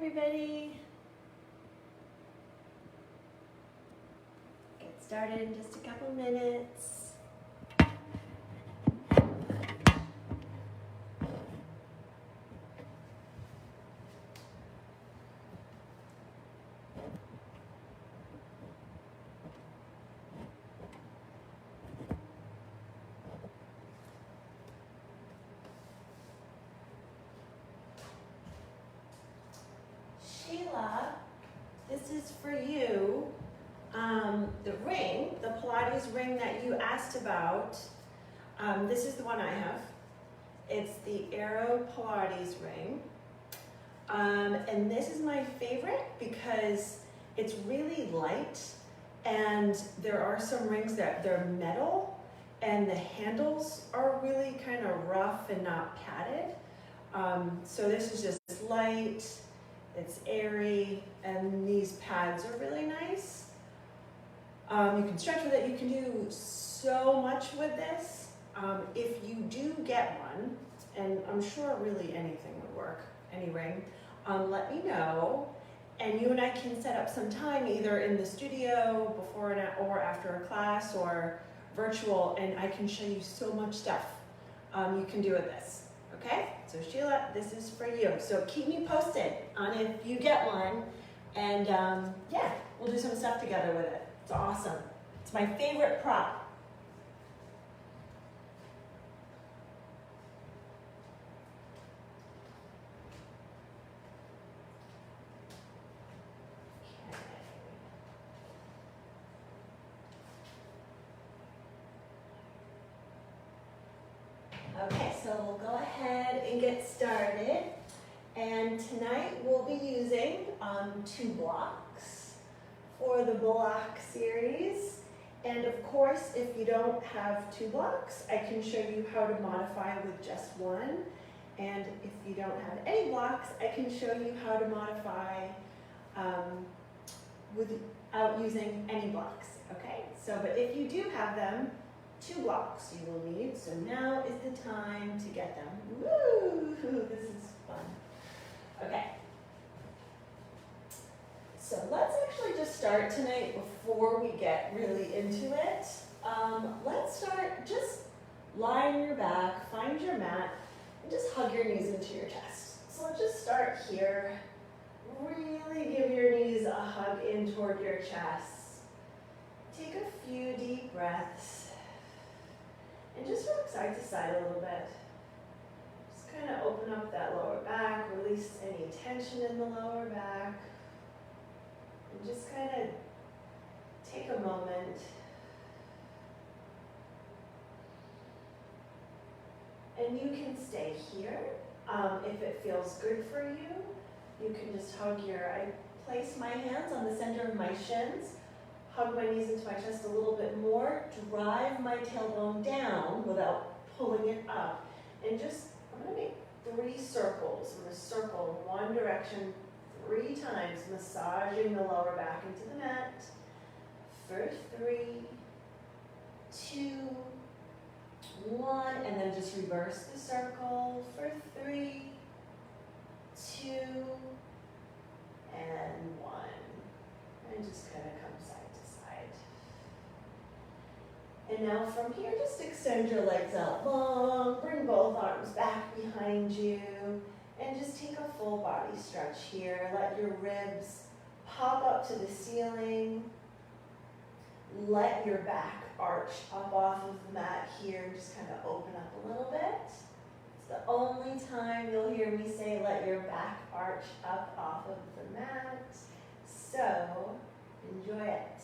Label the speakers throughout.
Speaker 1: everybody. Get started in just a couple minutes. Sheila, this is for you. The ring, the Pilates ring that you asked about, this is the one I have. It's the Aero Pilates ring. And this is my favorite because it's really light, and there are some rings that they're metal and the handles are really kind of rough and not padded. So this is just light, it's airy, and these pads are really nice. You can stretch with it, you can do so much with this. If you do get one, and I'm sure really anything would work, any ring, let me know, and you and I can set up some time either in the studio before or after a class or virtual, and I can show you so much stuff you can do with this. Okay, so Sheila, this is for you. So keep me posted on if you get one, and yeah, we'll do some stuff together with it. It's awesome. It's my favorite prop. Okay, so we'll go ahead and get started. And tonight we'll be using 2 blocks for the block series. And of course, if you don't have 2 blocks, I can show you how to modify with just one. And if you don't have any blocks, I can show you how to modify without using any blocks, okay? So, but if you do have them, 2 blocks you will need, so now is the time to get them. Woo! This is fun. Okay. So let's actually just start tonight before we get really into it. Let's start, just lie on your back, find your mat, and just hug your knees into your chest. So let's just start here. Really give your knees a hug in toward your chest. Take a few deep breaths. And just rock side to side a little bit. Just kind of open up that lower back, release any tension in the lower back. And just kind of take a moment. And you can stay here. If it feels good for you, you can just hug I place my hands on the center of my shins. Hug my knees into my chest a little bit more, drive my tailbone down without pulling it up, and just, I'm going to make 3 circles. I'm going to circle in one direction 3 times, massaging the lower back into the mat. For 3, 2, 1, and then just reverse the circle for 3, 2, and 1. And just kind of come side to side. And now from here, just extend your legs out long, bring both arms back behind you, and just take a full body stretch here. Let your ribs pop up to the ceiling. Let your back arch up off of the mat here, just kind of open up a little bit. It's the only time you'll hear me say let your back arch up off of the mat. So, enjoy it.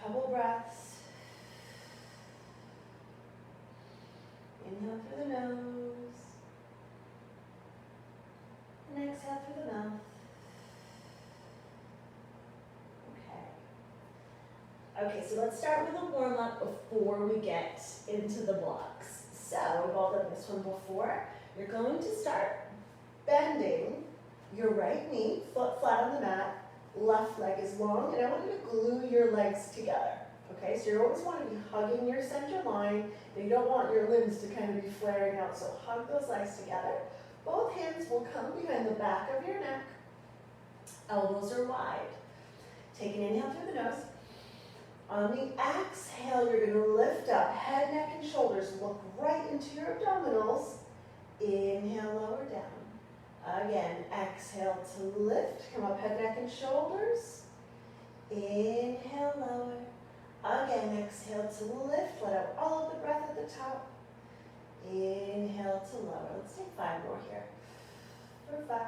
Speaker 1: Couple breaths. Inhale through the nose. And exhale through the mouth. Okay, so let's start with a warm-up before we get into the blocks. So, we've all done this one before. You're going to start bending your right knee, foot flat on the mat, left leg is long, and I want you to glue your legs together. Okay, so you always want to be hugging your center line, and you don't want your limbs to kind of be flaring out, so hug those legs together. Both hands will come behind the back of your neck. Elbows are wide. Take an inhale through the nose. On the exhale, you're going to lift up head, neck, and shoulders. Look right into your abdominals. Inhale, lower down. Again, exhale to lift. Come up head, neck, and shoulders. Inhale, lower. Again, exhale to lift. Let out all of the breath at the top. Inhale to lower. Let's take 5 more here. For 5.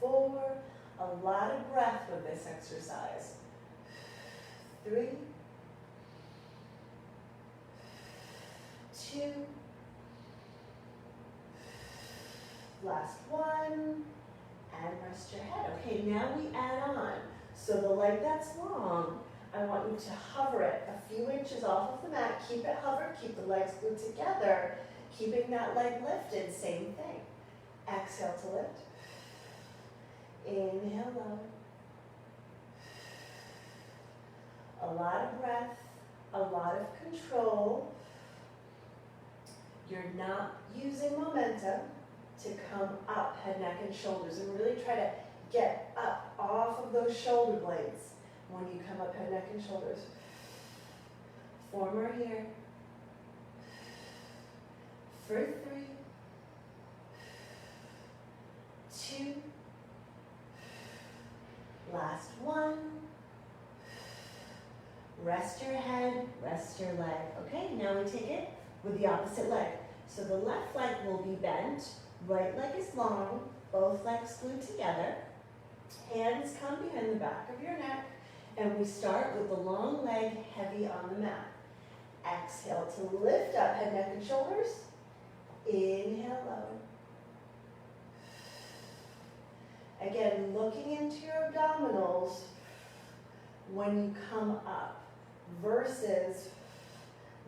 Speaker 1: 4. A lot of breath with this exercise. 3. 2. Last 1. And rest your head. Okay, now we add on. So the leg that's long, I want you to hover it a few inches off of the mat. Keep it hovered, keep the legs glued together, keeping that leg lifted, same thing. Exhale to lift. Inhale, lower. A lot of breath, a lot of control. You're not using momentum to come up, head, neck, and shoulders, and really try to get up off of those shoulder blades when you come up, head, neck, and shoulders. 4 more here. For 3, 2, last 1. Rest your head, rest your leg. Okay, now we take it with the opposite leg. So the left leg will be bent, right leg is long, both legs glued together. Hands come behind the back of your neck, and we start with the long leg heavy on the mat. Exhale to lift up head, neck, and shoulders. Inhale, lower. Again, looking into your abdominals when you come up versus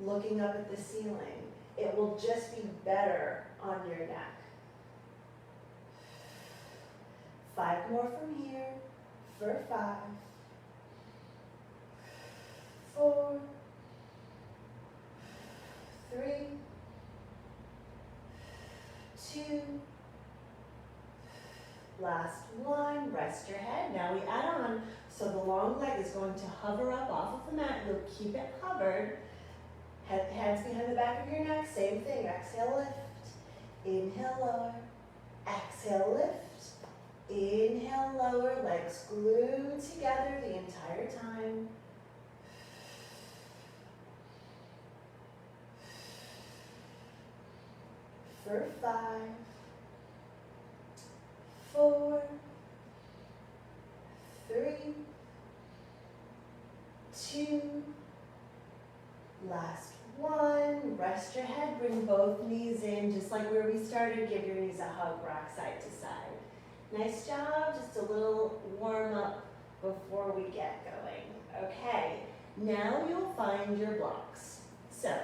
Speaker 1: looking up at the ceiling. It will just be better on your neck. 5 more from here. For 5. 4. 3. 2. Last 1. Rest your head. Now we add on. So the long leg is going to hover up off of the mat. You'll keep it covered. Hands behind the back of your neck. Same thing. Exhale, lift. Inhale, lower. Exhale, lift. Inhale, lower. Legs glued together the entire time. For 5. 4. 3. 2. Last 1. Rest your head. Bring both knees in, just like where we started. Give your knees a hug, rock side to side. Nice job. Just a little warm up before we get going. Okay, now you'll find your blocks. So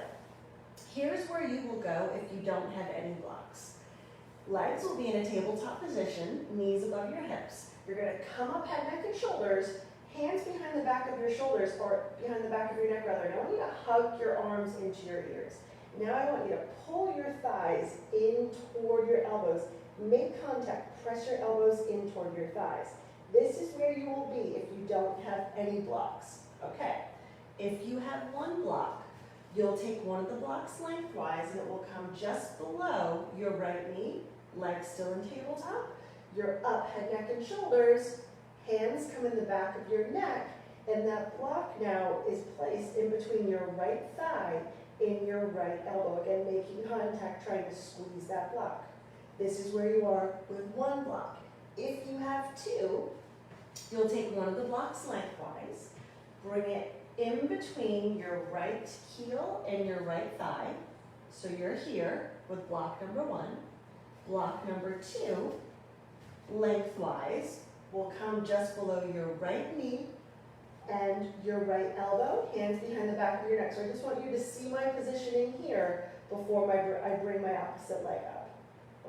Speaker 1: here's where you will go if you don't have any blocks. Legs will be in a tabletop position, knees above your hips. You're going to come up head, neck, and shoulders, hands behind the back of your shoulders, or behind the back of your neck rather. Now I want you to hug your arms into your ears. Now I want you to pull your thighs in toward your elbows. Make contact, press your elbows in toward your thighs. This is where you will be if you don't have any blocks. Okay, if you have one block, you'll take one of the blocks lengthwise and it will come just below your right knee, legs still in tabletop. You're up, head, neck, and shoulders. Hands come in the back of your neck, and that block now is placed in between your right thigh and your right elbow. Again, making contact, trying to squeeze that block. This is where you are with one block. If you have 2, you'll take one of the blocks lengthwise, bring it in between your right heel and your right thigh. So you're here with block number 1. Block number 2, lengthwise, will come just below your right knee and your right elbow, hands behind the back of your neck. So I just want you to see my positioning here before I bring my opposite leg up.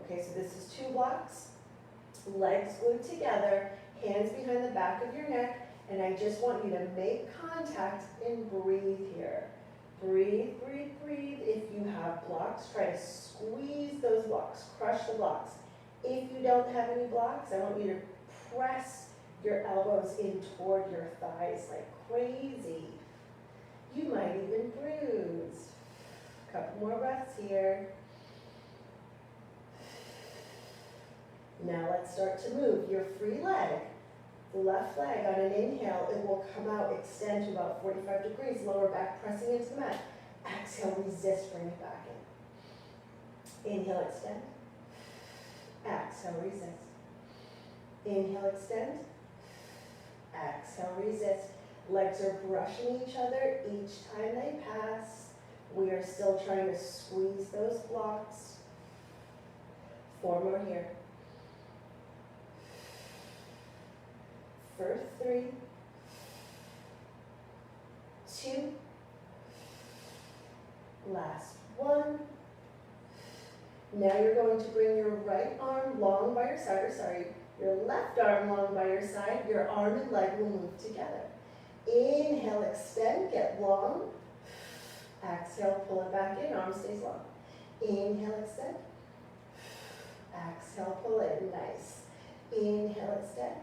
Speaker 1: Okay, so this is 2 blocks, legs glued together, hands behind the back of your neck, and I just want you to make contact and breathe here. Breathe, breathe, breathe. If you have blocks, try to squeeze those blocks, crush the blocks. If you don't have any blocks, I want you to press your elbows in toward your thighs like crazy. You might even bruise. A couple more breaths here. Now let's start to move your free leg. The left leg on an inhale, it will come out, extend to about 45 degrees, lower back pressing into the mat. Exhale, resist, bring it back in. Inhale, extend. Exhale, resist. Inhale, extend. Exhale, resist. Legs are brushing each other each time they pass. We are still trying to squeeze those blocks. 4 more here. For 3, 2, last 1. Now you're going to bring your right arm long by your side, or sorry, your left arm long by your side. Your arm and leg will move together. Inhale, extend, get long. Exhale, pull it back in, arm stays long. Inhale, extend. Exhale, pull in, nice. Inhale, extend.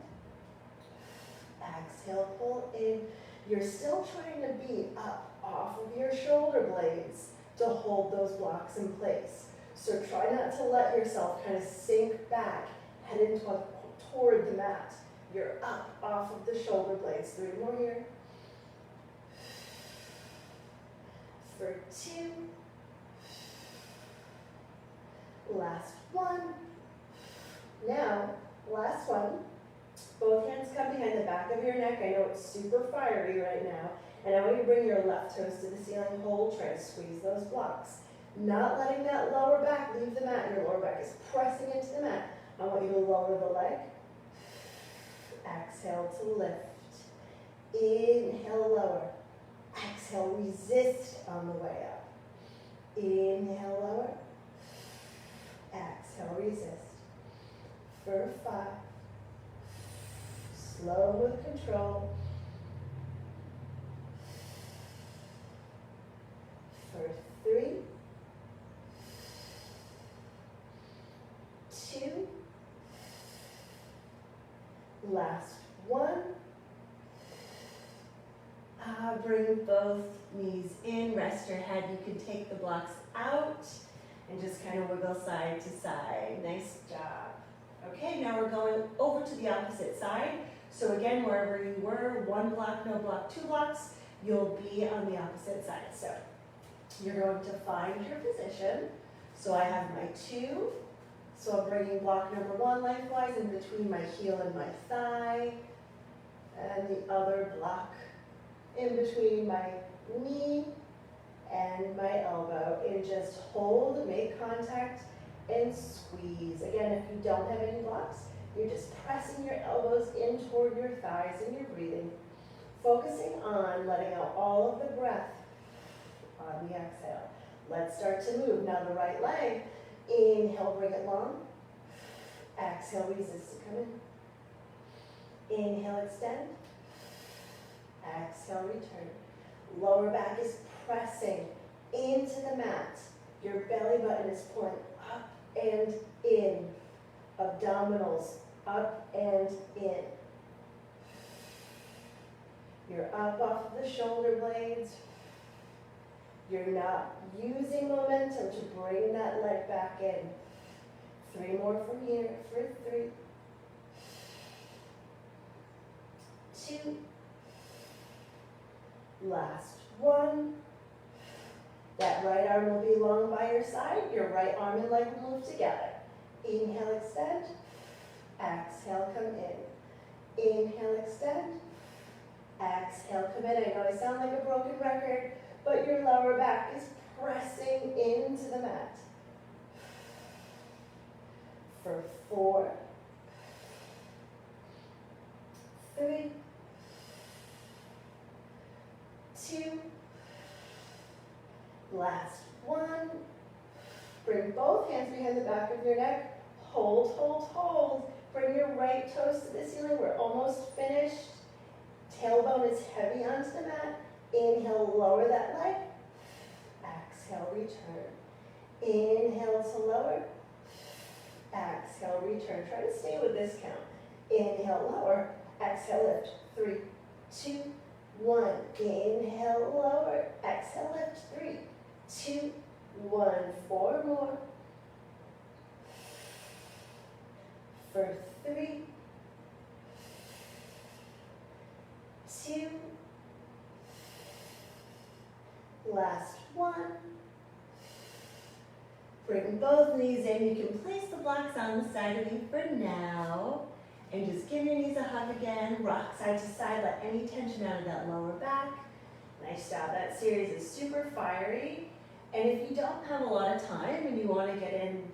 Speaker 1: Exhale, pull in. You're still trying to be up off of your shoulder blades to hold those blocks in place. So try not to let yourself kind of sink back, head into toward the mat. You're up off of the shoulder blades. 3 more here. For 2. Last 1. Now, last one. Both hands come behind the back of your neck. I know it's super fiery right now. And I want you to bring your left toes to the ceiling. Hold, try to squeeze those blocks. Not letting that lower back leave the mat. Your lower back is pressing into the mat. I want you to lower the leg. Exhale to lift. Inhale, lower. Exhale, resist on the way up. Inhale, lower. Exhale, resist. For 5. Slow with control. For 3. 2. Last 1. Bring both knees in, rest your head. You can take the blocks out and just kind of wiggle side to side. Nice job. Okay, now we're going over to the opposite side. So again, wherever you were, 1 block, no block, 2 blocks, you'll be on the opposite side. So you're going to find your position. So I have my 2. So I'm bringing block number 1 lengthwise in between my heel and my thigh. And the other block in between my knee and my elbow. And just hold, make contact, and squeeze. Again, if you don't have any blocks, you're just pressing your elbows in toward your thighs and you're breathing. Focusing on letting out all of the breath on the exhale. Let's start to move. Now the right leg, inhale, bring it long. Exhale, resist to come in. Inhale, extend. Exhale, return. Lower back is pressing into the mat. Your belly button is pulling up and in. Abdominals up and in. You're up off of the shoulder blades. You're not using momentum to bring that leg back in. 3 more from here. For 3. 2. Last 1. That right arm will be long by your side. Your right arm and leg will move together. Inhale, extend. Exhale, come in. Inhale, extend. Exhale, come in. I know I sound like a broken record, but your lower back is pressing into the mat. For 4. 3. 2. Last 1. Bring both hands behind the back of your neck. Hold, hold, hold. Bring your right toes to the ceiling. We're almost finished. Tailbone is heavy onto the mat. Inhale, lower that leg. exhale, return. Inhale to lower, exhale, return. Try to stay with this count. Inhale, lower, exhale, lift. 3, 2, 1. Inhale, lower, exhale, lift. 3, 2, 1. 4 more. For 3, 2, last 1. Bring both knees in. You can place the blocks on the side of you for now. And just give your knees a hug again. Rock side to side. Let any tension out of that lower back. Nice job. That series is super fiery. And if you don't have a lot of time and you want to get in,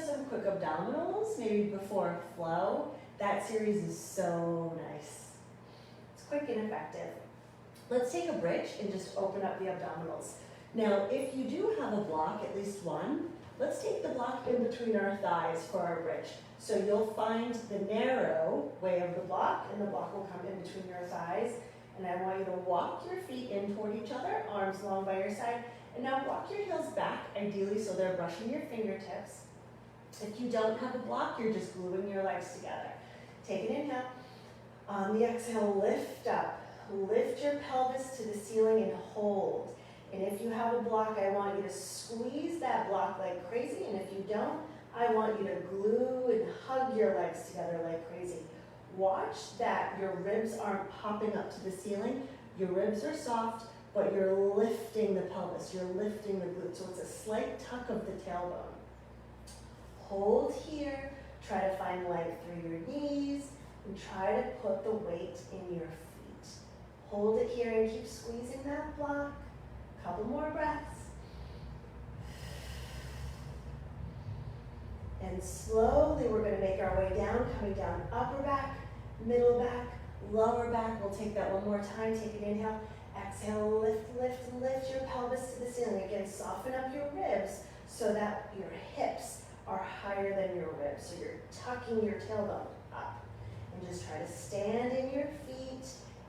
Speaker 1: some quick abdominals, maybe before flow, that series is so nice. It's quick and effective. Let's take a bridge and just open up the abdominals. Now, if you do have a block, at least one, let's take the block in between our thighs for our bridge. So you'll find the narrow way of the block, and the block will come in between your thighs. And I want you to walk your feet in toward each other, arms long by your side. And now walk your heels back, ideally so they're brushing your fingertips. If you don't have a block, you're just gluing your legs together. Take an inhale. On the exhale, lift up. Lift your pelvis to the ceiling and hold. And if you have a block, I want you to squeeze that block like crazy. And if you don't, I want you to glue and hug your legs together like crazy. Watch that your ribs aren't popping up to the ceiling. Your ribs are soft, but you're lifting the pelvis. You're lifting the glutes. So it's a slight tuck of the tailbone. Hold here. Try to find length through your knees. And try to put the weight in your feet. Hold it here and keep squeezing that block. Couple more breaths. And slowly we're going to make our way down, coming down upper back, middle back, lower back. We'll take that one more time. Take an inhale. Exhale, lift, lift, lift your pelvis to the ceiling. Again, soften up your ribs so that your hips are higher than your ribs. So you're tucking your tailbone up. And just try to stand in your feet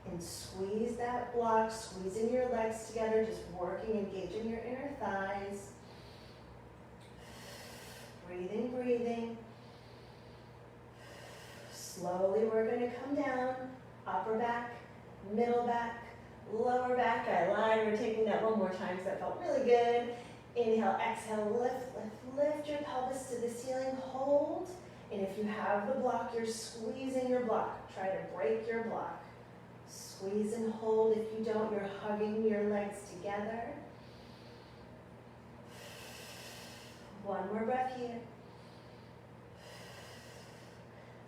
Speaker 1: and squeeze that block, squeezing your legs together, just working, engaging your inner thighs. Breathing, breathing. Slowly we're going to come down, upper back, middle back, lower back. I lied, we're taking that one more time because that felt really good. Inhale, exhale, lift, lift, lift your pelvis to the ceiling, hold. And if you have the block, you're squeezing your block. Try to break your block. Squeeze and hold. If you don't, you're hugging your legs together. One more breath here.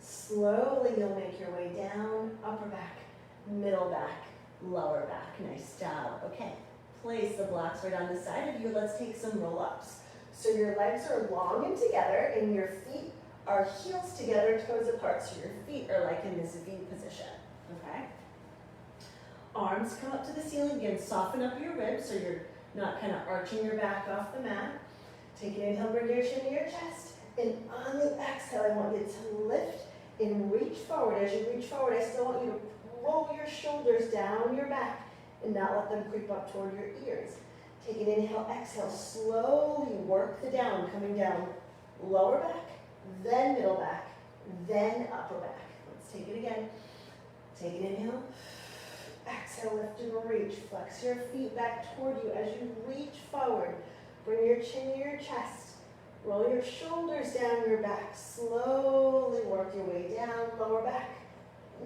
Speaker 1: Slowly you'll make your way down, upper back, middle back, lower back. Nice job. Okay, place the blocks right on the side of you. Let's take some roll-ups. So your legs are long and together, and your feet are heels together, toes apart. So your feet are like in this V position, okay? Arms come up to the ceiling. Again, soften up your ribs so you're not kind of arching your back off the mat. Take an inhale, bring your chin to your chest. And on the exhale, I want you to lift and reach forward. As you reach forward, I still want you to roll your shoulders down your back and not let them creep up toward your ears. Take an inhale, exhale, slowly work the down, coming down lower back, then middle back, then upper back. Let's take it again. Take an inhale, exhale, lift and reach. Flex your feet back toward you as you reach forward. Bring your chin to your chest. Roll your shoulders down your back. Slowly work your way down. Lower back,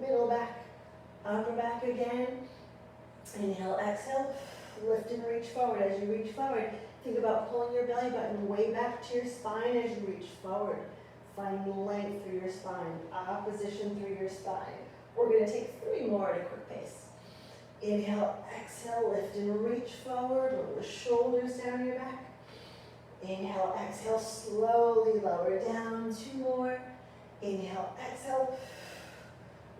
Speaker 1: middle back, upper back again. Inhale, exhale. Lift and reach forward. As you reach forward, think about pulling your belly button way back to your spine as you reach forward. Find length through your spine, opposition through your spine. We're going to take 3 more at a quick pace. Inhale, exhale, lift and reach forward. Roll the shoulders down your back. Inhale, exhale, slowly lower down. 2 more. Inhale, exhale.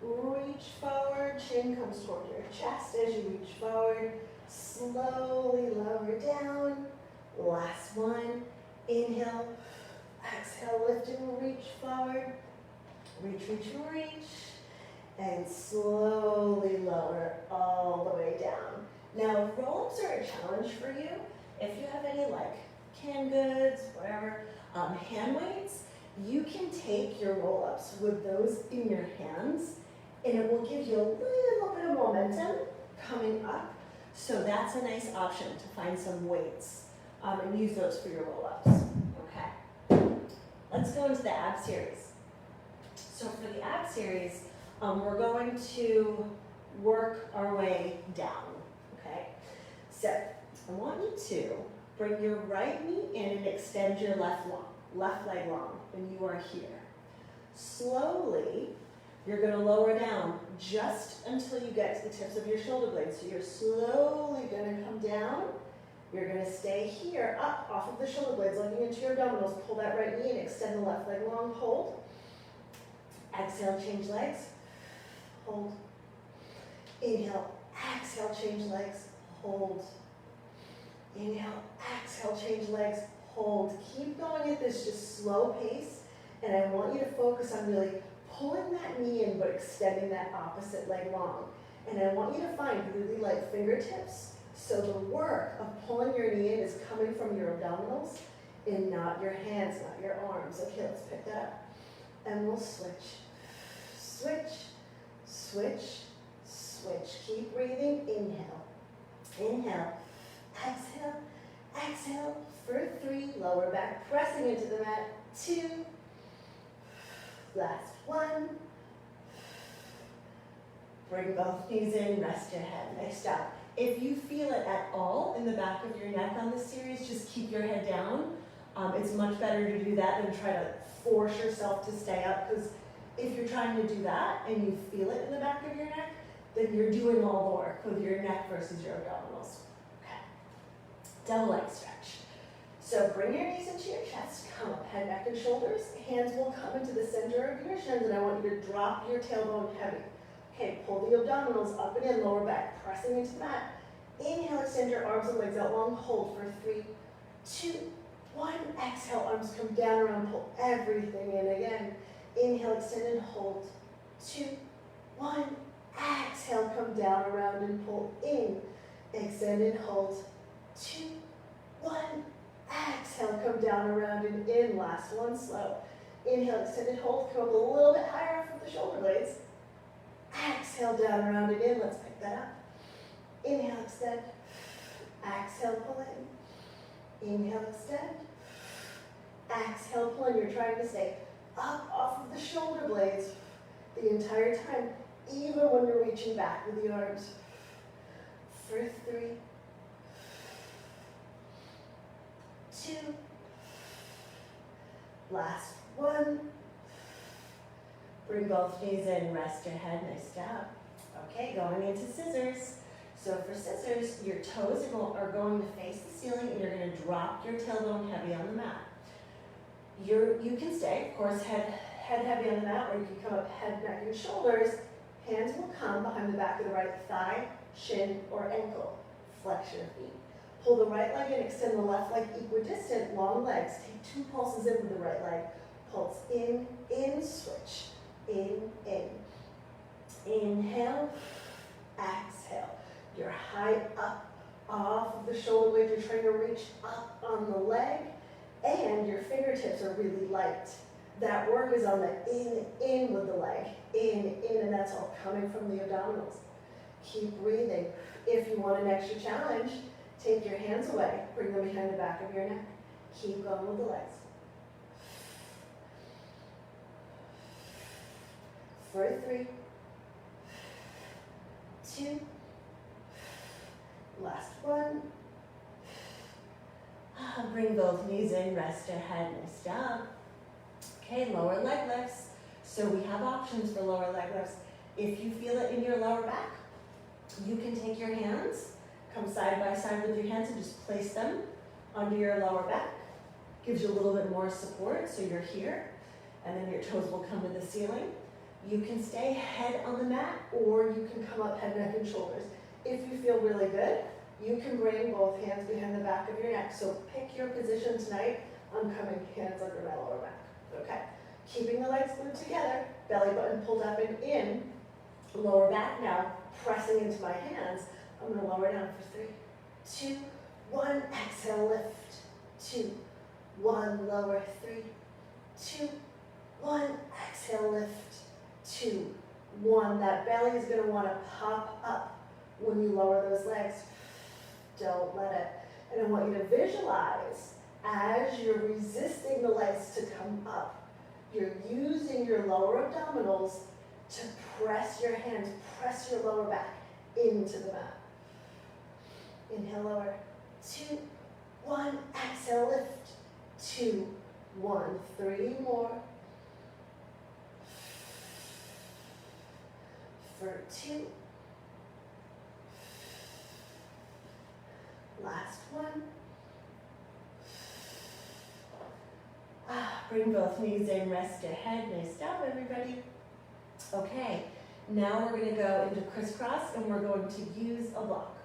Speaker 1: Reach forward. Chin comes toward your chest as you reach forward. Slowly lower down. Last one. Inhale, exhale, lift and reach forward. Reach, reach, reach. And slowly lower all the way down. Now, if roll-ups are a challenge for you, If you have any like canned goods, whatever, hand weights, you can take your roll-ups with those in your hands, and it will give you a little bit of momentum coming up. So that's a nice option to find some weights and use those for your roll-ups. Okay, let's go into the ab series. So for the ab series, we're going to work our way down, okay? So I want you to bring your right knee in and extend your left leg long when you are here. Slowly, you're gonna lower down just until you get to the tips of your shoulder blades. So you're slowly gonna come down. You're gonna stay here, up off of the shoulder blades, looking into your abdominals. Pull that right knee and extend the left leg long, hold. Exhale, change legs, hold. Inhale, exhale, change legs, hold. Inhale, exhale, change legs, hold. Keep going at this just slow pace, and I want you to focus on really pulling that knee in but extending that opposite leg long. And I want you to find really light fingertips, so the work of pulling your knee in is coming from your abdominals and not your hands, not your arms. Okay, let's pick that up. And we'll switch, switch, switch, switch. Keep breathing, inhale, inhale, exhale, exhale for 3, lower back, pressing into the mat, 2, last 1, bring both knees in, rest your head, nice job. If you feel it at all in the back of your neck on this series, just keep your head down. It's much better to do that than try to force yourself to stay up, because if you're trying to do that and you feel it in the back of your neck, then you're doing all the work with your neck versus your abdominals. Okay. Double leg stretch. So bring your knees into your chest, come up, head, neck, and shoulders. Hands will come into the center of your shins, and I want you to drop your tailbone heavy. Okay, pull the abdominals up and in, lower back, pressing into the mat. Inhale, extend your arms and legs out long, hold for 3, 2, 1. Exhale, arms come down around, pull everything in again. Inhale, extend and hold. 2, 1. Exhale, come down around and pull in. Extend and hold. 2, 1. Exhale, come down around and in. Last one, slow. Inhale, extend and hold. Come up a little bit higher off of the shoulder blades. Exhale, down around and in. Let's pick that up. Inhale, extend. Exhale, pull in. Inhale, extend. Exhale, pull in. You're trying to stay up off of the shoulder blades the entire time, even when you're reaching back with the arms. For 3, 2, last 1. Bring both knees in, rest your head, nice job. Okay, going into scissors. So for scissors, your toes are going to face the ceiling, and you're going to drop your tailbone heavy on the mat. You can stay, of course, head heavy on the mat, or you can come up head, neck, and shoulders. Hands will come behind the back of the right thigh, shin, or ankle. Flex your feet. Pull the right leg in, extend the left leg equidistant, long legs. Take 2 pulses in with the right leg. Pulse in, switch. In. Inhale, exhale. You're high up off of the shoulder blade. You're trying to reach up on the leg, and your fingertips are really light. That work is on the in with the leg. In, and that's all coming from the abdominals. Keep breathing. If you want an extra challenge, take your hands away. Bring them behind the back of your neck. Keep going with the legs. For 3, 2, last 1. Bring both knees in, rest your head, nice job. Okay, lower leg lifts. So we have options for lower leg lifts. If you feel it in your lower back, you can take your hands, come side by side with your hands and just place them under your lower back. Gives you a little bit more support, so you're here, and then your toes will come to the ceiling. You can stay head on the mat, or you can come up head, neck, and shoulders. If you feel really good, you can bring both hands behind the back of your neck. So pick your position tonight. I'm coming hands under my lower back. Okay. Keeping the legs glued together, belly button pulled up and in, lower back now, pressing into my hands. I'm going to lower down for 3, 2, 1, exhale, lift. 2, 1, lower, 3, 2, 1, exhale, lift. 2, 1. That belly is going to want to pop up when you lower those legs. Don't let it. And I want you to visualize as you're resisting the legs to come up, you're using your lower abdominals to press your hands, press your lower back into the mat. Inhale, lower. 2, 1, exhale, lift. 2, 1, 3 more. For 2. Last one. Bring both knees in, rest your head. Nice job, everybody. Okay, now we're going to go into crisscross and we're going to use a block.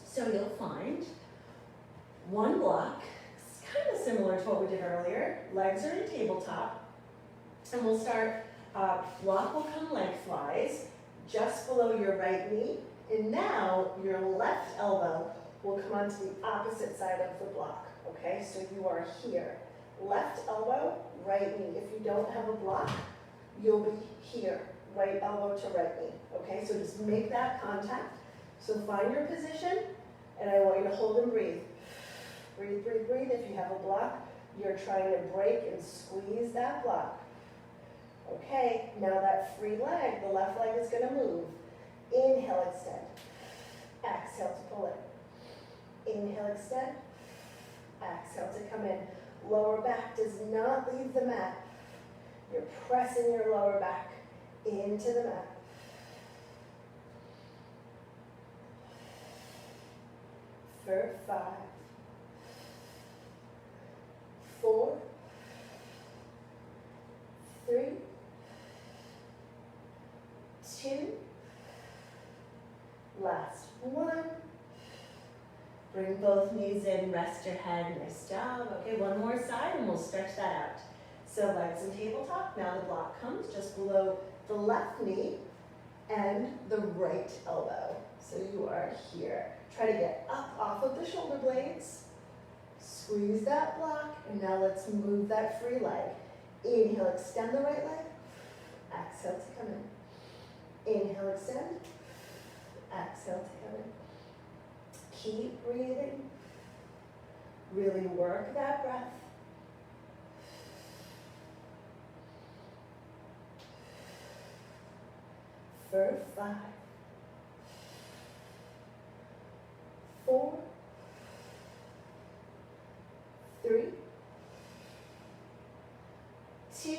Speaker 1: So you'll find one block, it's kind of similar to what we did earlier. Legs are in tabletop. And we'll start, block will come lengthwise, just below your right knee. And now your left elbow will come onto the opposite side of the block, okay? So you are here. Left elbow, right knee. If you don't have a block, you'll be here. Right elbow to right knee, okay? So just make that contact. So find your position, and I want you to hold and breathe. Breathe, breathe, breathe. If you have a block, you're trying to break and squeeze that block. Okay, now that free leg, the left leg is gonna move. Inhale, extend. Exhale to pull it. Inhale, extend. Exhale to come in. Lower back does not leave the mat. You're pressing your lower back into the mat. For 5, 4, 3, 2, last one. Bring both knees in, rest your head, nice job. Okay, one more side and we'll stretch that out. So legs in tabletop, now the block comes just below the left knee and the right elbow. So you are here. Try to get up off of the shoulder blades. Squeeze that block, and now let's move that free leg. Inhale, extend the right leg. Exhale to come in. Inhale, extend. Exhale to come in. Keep breathing. Really work that breath. For 5, 4, 3, 2,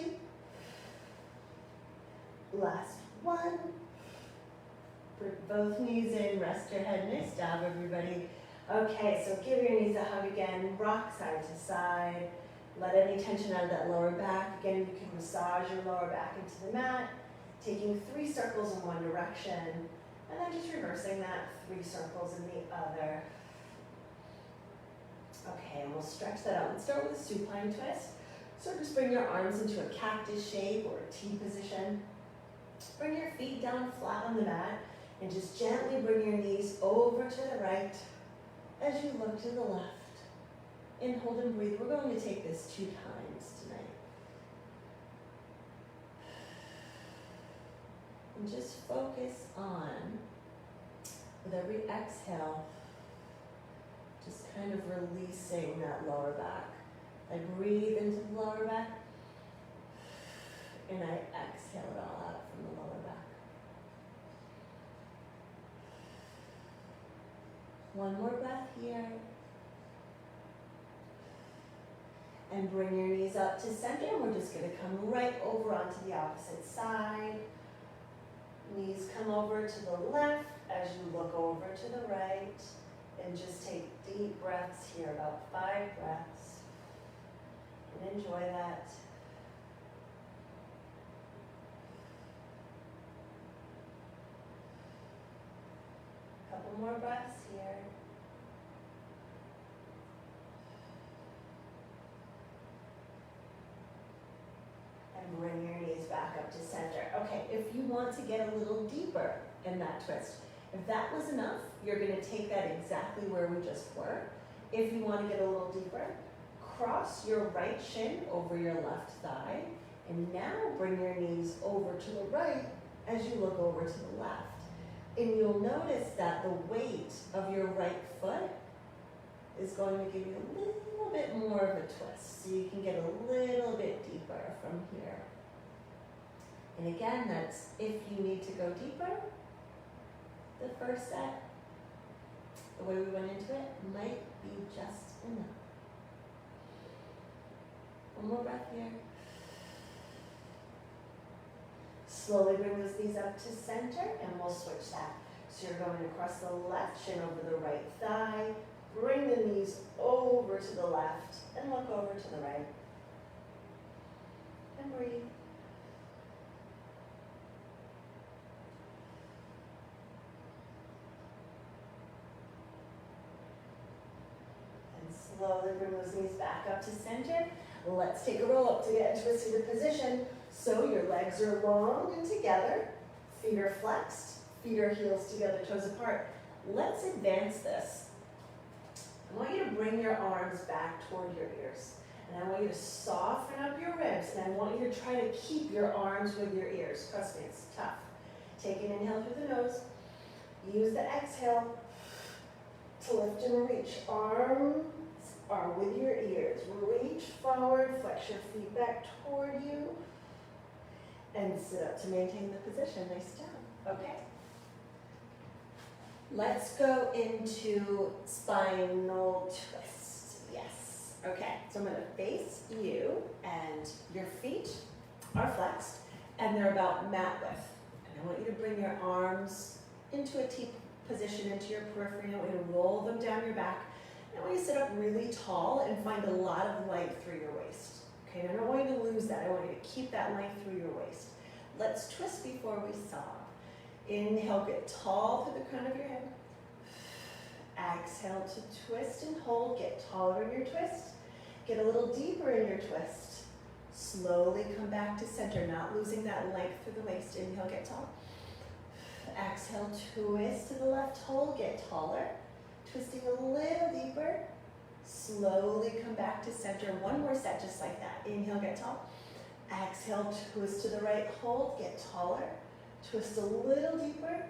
Speaker 1: last one. Bring both knees in, rest your head. Nice job, everybody. Okay, so give your knees a hug again, rock side to side. Let any tension out of that lower back. Again, you can massage your lower back into the mat, taking 3 circles in one direction, and then just reversing that 3 circles in the other. Okay, and we'll stretch that out. Let's start with a supine twist. So just bring your arms into a cactus shape or a T position. Bring your feet down flat on the mat, and just gently bring your knees over to the right as you look to the left. And hold and breathe. We're going to take this 2 times tonight. And just focus on, with every exhale, just kind of releasing that lower back. I breathe into the lower back, and I exhale it all out from the lower back. One more breath here. And bring your knees up to center. We're just going to come right over onto the opposite side. Knees come over to the left as you look over to the right. And just take deep breaths here, about 5 breaths. And enjoy that. Couple more breaths here. And bring your knees back up to center. Okay, if you want to get a little deeper in that twist, if that was enough, you're gonna take that exactly where we just were. If you wanna get a little deeper, cross your right shin over your left thigh, and now bring your knees over to the right as you look over to the left. And you'll notice that the weight of your right foot is going to give you a little bit more of a twist, so you can get a little bit deeper from here. And again, that's if you need to go deeper. The first set, the way we went into it, might be just enough. One more breath here. Slowly bring those knees up to center, and we'll switch that. So you're going across the left shin over the right thigh. Bring the knees over to the left, and look over to the right. And breathe. Slowly bring those knees back up to center. Let's take a roll up to get into a seated position. So your legs are long and together, feet are flexed, feet are heels together, toes apart. Let's advance this. I want you to bring your arms back toward your ears. And I want you to soften up your ribs, and I want you to try to keep your arms with your ears. Trust me, it's tough. Take an inhale through the nose. Use the exhale to lift and reach. Arms are with your ears. Reach forward, flex your feet back toward you, and sit up to maintain the position. Nice job. Okay. Let's go into spinal twist. Yes. Okay, so I'm going to face you, and your feet are flexed, and they're about mat width. And I want you to bring your arms into a T position, into your periphery. I want you to roll them down your back. I want you to sit up really tall and find a lot of length through your waist. Okay, and I don't want you to lose that. I want you to keep that length through your waist. Let's twist before we sob. Inhale, get tall through the crown of your head. Exhale to twist and hold. Get taller in your twist. Get a little deeper in your twist. Slowly come back to center, not losing that length through the waist. Inhale, get tall. Exhale, twist to the left, hold, get taller. Twisting a little deeper. Slowly come back to center. One more set just like that. Inhale, get tall. Exhale, twist to the right, hold, get taller. Twist a little deeper.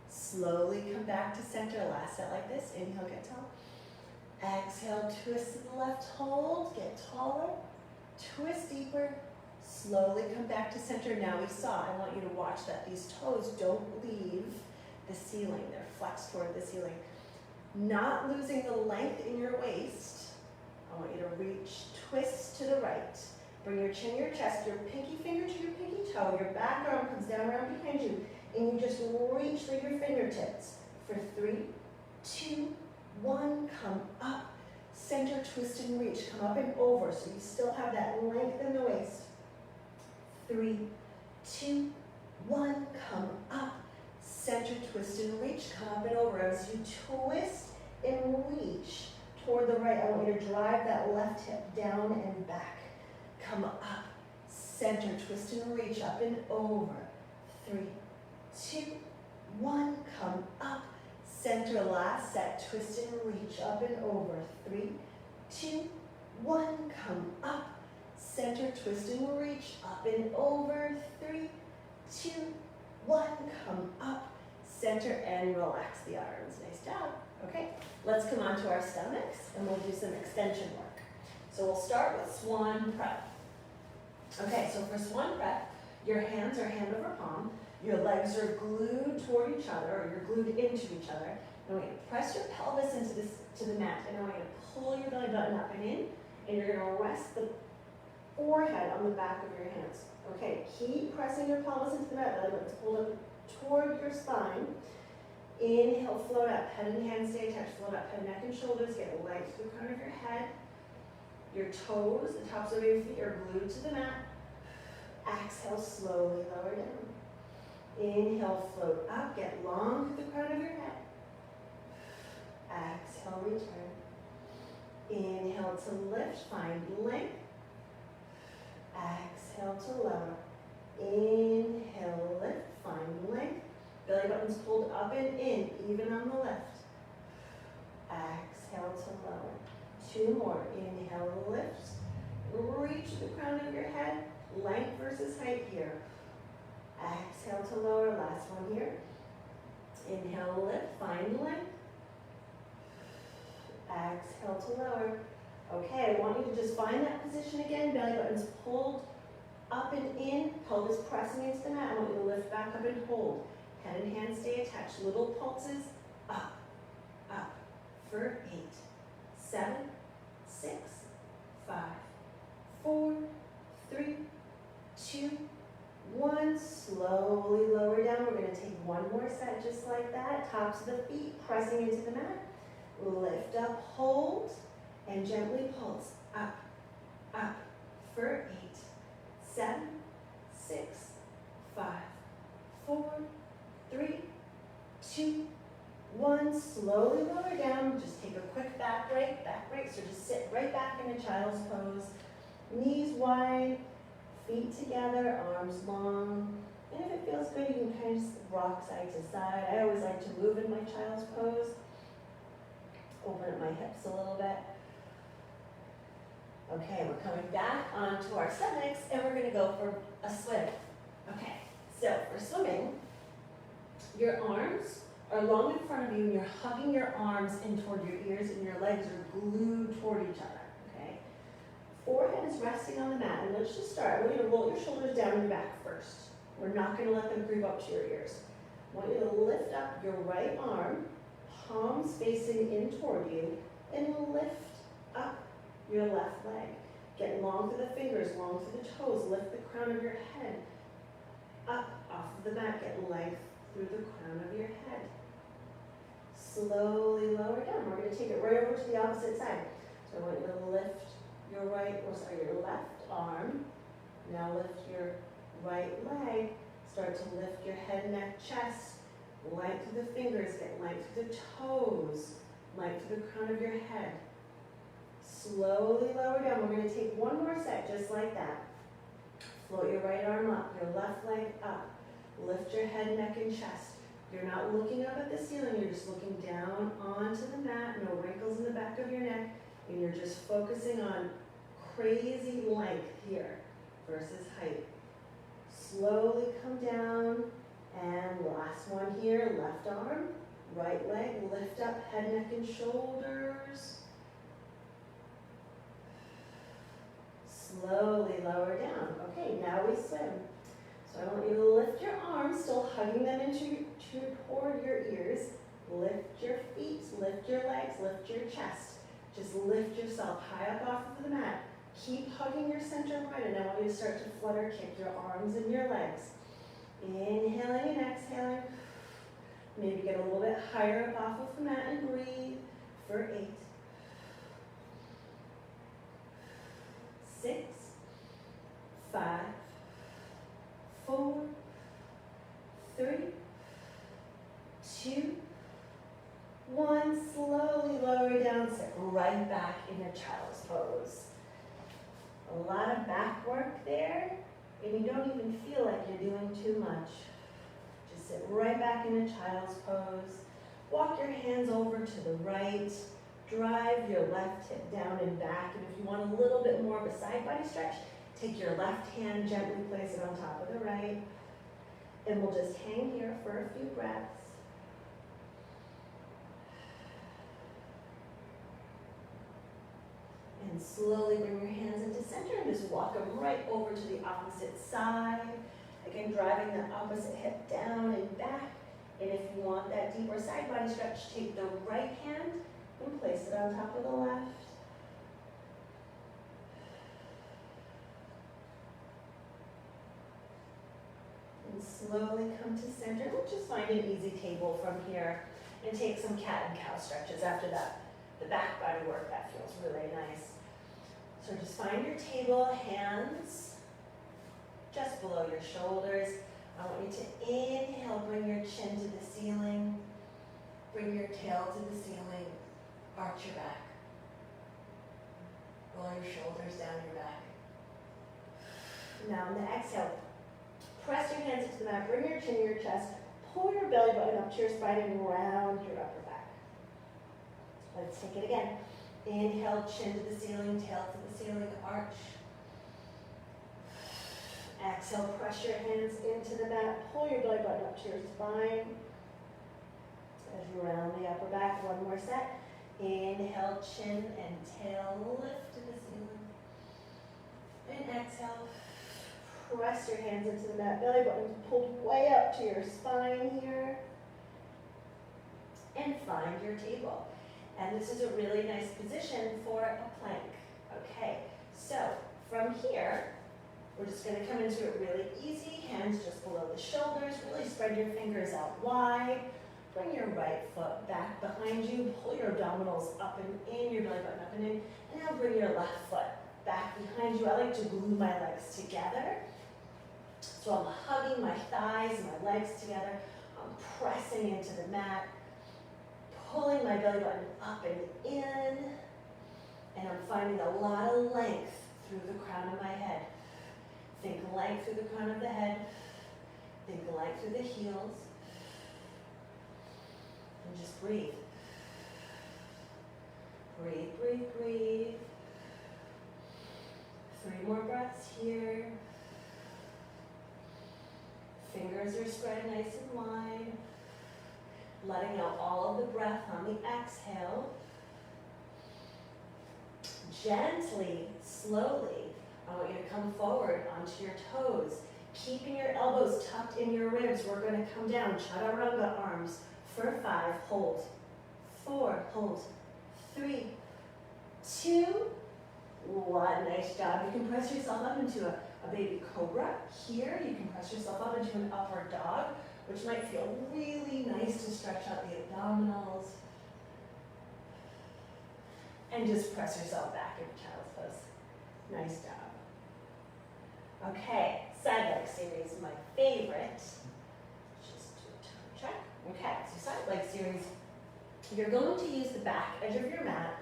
Speaker 1: Slowly come back to center. Last set like this. Inhale, get tall. Exhale, twist to the left, hold, get taller. Twist deeper. Slowly come back to center. Now we saw, I want you to watch that these toes don't leave the ceiling. They're flexed toward the ceiling. Not losing the length in your waist. I want you to reach, twist to the right. Bring your chin to your chest, your pinky finger to your pinky toe. Your back arm comes down around behind you. And you just reach through your fingertips. For 3, 2, 1, come up. Center, twist and reach. Come up and over so you still have that length in the waist. 3, 2, 1, come up. Center, twist and reach. Come up and over. As you twist and reach toward the right, I want you to drive that left hip down and back. Come up. Center, twist and reach. Up and over. 3, 2, 1, come up. Center, last set. Twist and reach. Up and over. 3, 2, 1, come up. Center, twist and reach, up and over. 3, 2, 1, come up. Center and relax the arms. Nice job. Okay, let's come on to our stomachs and we'll do some extension work. So we'll start with swan prep. Okay, so for swan prep, your hands are hand over palm. Your legs are glued toward each other, or you're glued into each other. And I want you to press your pelvis to the mat, and I want you to pull your belly button up and in, and you're going to rest the forehead on the back of your hands. Okay, keep pressing your pelvis into the mat, belly button pulled up toward your spine. Inhale, float up, head and hands stay attached, float up, head, neck, and shoulders, get legs to the crown of your head. Your toes, the tops of your feet are glued to the mat. Exhale, slowly lower down. Inhale, float up, get long to the crown of your head. Exhale, return. Inhale to lift, find length. Exhale to lower. Inhale, lift, find length. Belly button's pulled up and in, even on the lift. Exhale to lower. 2 more. Inhale, lift. Reach the crown of your head. Length versus height here. Exhale to lower. Last one here. Inhale, lift. Find length. Exhale to lower. Okay, I want you to just find that position again. Belly button's pulled up and in. Pelvis pressing into the mat. I want you to lift back up and hold. Head and hands stay attached. Little pulses. Up, up. For 8, 7, 6, 5, 4, 3, 2, 1. Slowly lower down. We're going to take one more set just like that. Tops of the feet pressing into the mat. Lift up, hold, and gently pulse. Up, up. For 8, 7, 6, 5, 4, 3, 2, 1. Slowly lower down. Just take a quick back break. So just sit right back in a child's pose. Knees wide, feet together, arms long. And if it feels good, you can kind of just rock side to side. I always like to move in my child's pose. Open up my hips a little bit. Okay, we're coming back onto our stomachs and we're gonna go for a swim. Okay, so for swimming, your arms are long in front of you and you're hugging your arms in toward your ears and your legs are glued toward each other, okay? Forehead is resting on the mat, and let's just start. I want you to roll your shoulders down your back first. We're not gonna let them creep up to your ears. I want you to lift up your right arm, palms facing in toward you, and lift up your left leg. Get long through the fingers, long through the toes, lift the crown of your head. Up off of the mat, get length through the crown of your head. Slowly lower down. We're going to take it right over to the opposite side. So I want you to lift your your left arm. Now lift your right leg. Start to lift your head, neck, chest. Length through the fingers, get length through the toes. Length through the crown of your head. Slowly lower down. We're going to take one more set just like that. Float your right arm up, your left leg up. Lift your head, neck, and chest. You're not looking up at the ceiling, you're just looking down onto the mat, no wrinkles in the back of your neck, and you're just focusing on crazy length here versus height. Slowly come down, and last one here, left arm, right leg, lift up, head, neck, and shoulders. Slowly lower down. Okay, now we swim. So I want you to lift your arms, still hugging them toward your ears. Lift your feet, lift your legs, lift your chest. Just lift yourself high up off of the mat. Keep hugging your center line, and I want you to start to flutter kick your arms and your legs. Inhaling and exhaling. Maybe get a little bit higher up off of the mat and breathe for 8, 6, 5, 4, 3, 2, 1. Slowly lower down, sit right back in a child's pose. A lot of back work there, and you don't even feel like you're doing too much. Just sit right back in a child's pose. Walk your hands over to the right. Drive your left hip down and back, and if you want a little bit more of a side body stretch, take your left hand, gently place it on top of the right, and we'll just hang here for a few breaths. And slowly bring your hands into center and just walk them right over to the opposite side. Again, driving the opposite hip down and back. And if you want that deeper side body stretch, take the right hand and place it on top of the left. And slowly come to center. We'll just find an easy table from here and take some cat and cow stretches after that. The back body work, that feels really nice. So just find your table, hands just below your shoulders. I want you to inhale, bring your chin to the ceiling. Bring your tail to the ceiling. Arch your back. Roll your shoulders down your back. Now on the exhale, press your hands into the mat, bring your chin to your chest, pull your belly button up to your spine and round your upper back. Let's take it again. Inhale, chin to the ceiling, tail to the ceiling, arch. Exhale, press your hands into the mat. Pull your belly button up to your spine. As you round the upper back, one more set. Inhale, chin and tail lift to the ceiling. And exhale, press your hands into the mat. Belly button pulled way up to your spine here. And find your table. And this is a really nice position for a plank. Okay, so from here, we're just going to come into it really easy. Hands just below the shoulders. Really spread your fingers out wide. Bring your right foot back behind you. Pull your abdominals up and in, your belly button up and in. And now bring your left foot back behind you. I like to glue my legs together. So I'm hugging my thighs and my legs together. I'm pressing into the mat. Pulling my belly button up and in. And I'm finding a lot of length through the crown of my head. Think length through the crown of the head. Think length through the heels. And just breathe. Breathe, breathe, breathe. 3 more breaths here. Fingers are spread nice and wide. Letting out all of the breath on the exhale. Gently, slowly, I want you to come forward onto your toes. Keeping your elbows tucked in your ribs, we're going to come down. Chaturanga arms for 5, hold. 4, hold. 3, 2, 1. Nice job. You can press yourself up into a baby cobra. Here, you can press yourself up into an upward dog, which might feel really nice to stretch out the abdominals. And just press yourself back into child's pose. Nice job. Okay, side leg series, my favorite. Just do a toe check. Okay, so side leg series, you're going to use the back edge of your mat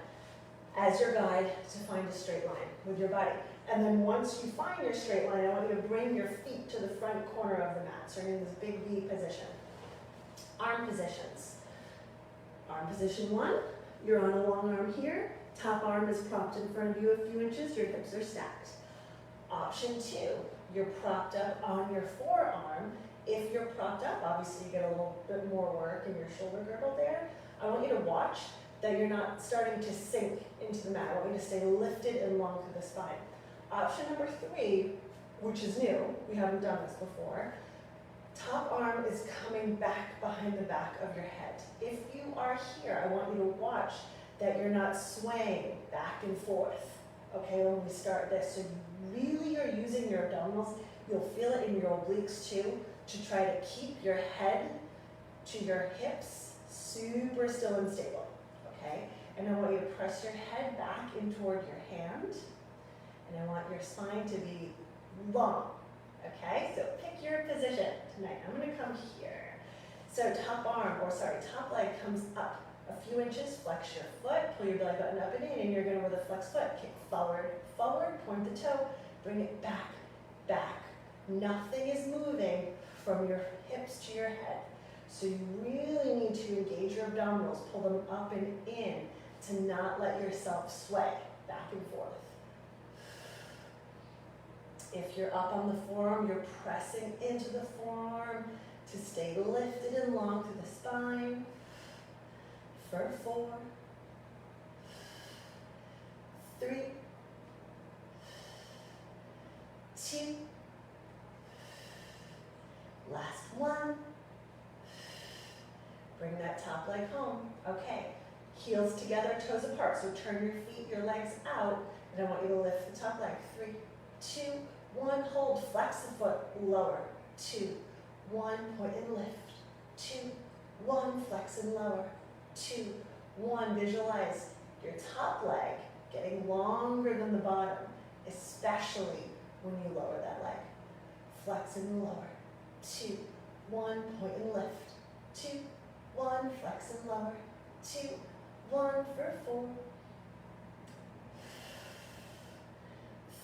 Speaker 1: as your guide to find a straight line with your body. And then once you find your straight line, I want you to bring your feet to the front corner of the mat. So you're in this big V position. Arm positions. Arm position 1, you're on a long arm here. Top arm is propped in front of you a few inches, your hips are stacked. Option 2, you're propped up on your forearm. If you're propped up, obviously you get a little bit more work in your shoulder girdle there. I want you to watch that you're not starting to sink into the mat. I want you to stay lifted and long through the spine. Option number 3, which is new, we haven't done this before, top arm is coming back behind the back of your head. If you are here, I want you to watch that you're not swaying back and forth, okay, when we start this. So you really are using your abdominals. You'll feel it in your obliques too, to try to keep your head to your hips super still and stable, okay? And I want you to press your head back in toward your hand. And I want your spine to be long, okay? So pick your position tonight. I'm gonna come here. So top leg comes up a few inches, flex your foot, pull your belly button up and in, and you're gonna, with a flexed foot, kick forward, forward, point the toe, bring it back, back. Nothing is moving from your hips to your head. So you really need to engage your abdominals, pull them up and in to not let yourself sway back and forth. If you're up on the forearm, you're pressing into the forearm to stay lifted and long through the spine. For 4, 3, 2, last 1. Bring that top leg home. Okay, heels together, toes apart. So turn your feet, your legs out, and I want you to lift the top leg. 3, 2, 1, hold, flex the foot, lower. 2, 1, point and lift. 2, 1, flex and lower. 2, 1, visualize your top leg getting longer than the bottom, especially when you lower that leg. Flex and lower. 2, 1, point and lift. 2, 1, flex and lower. 2, 1 for 4,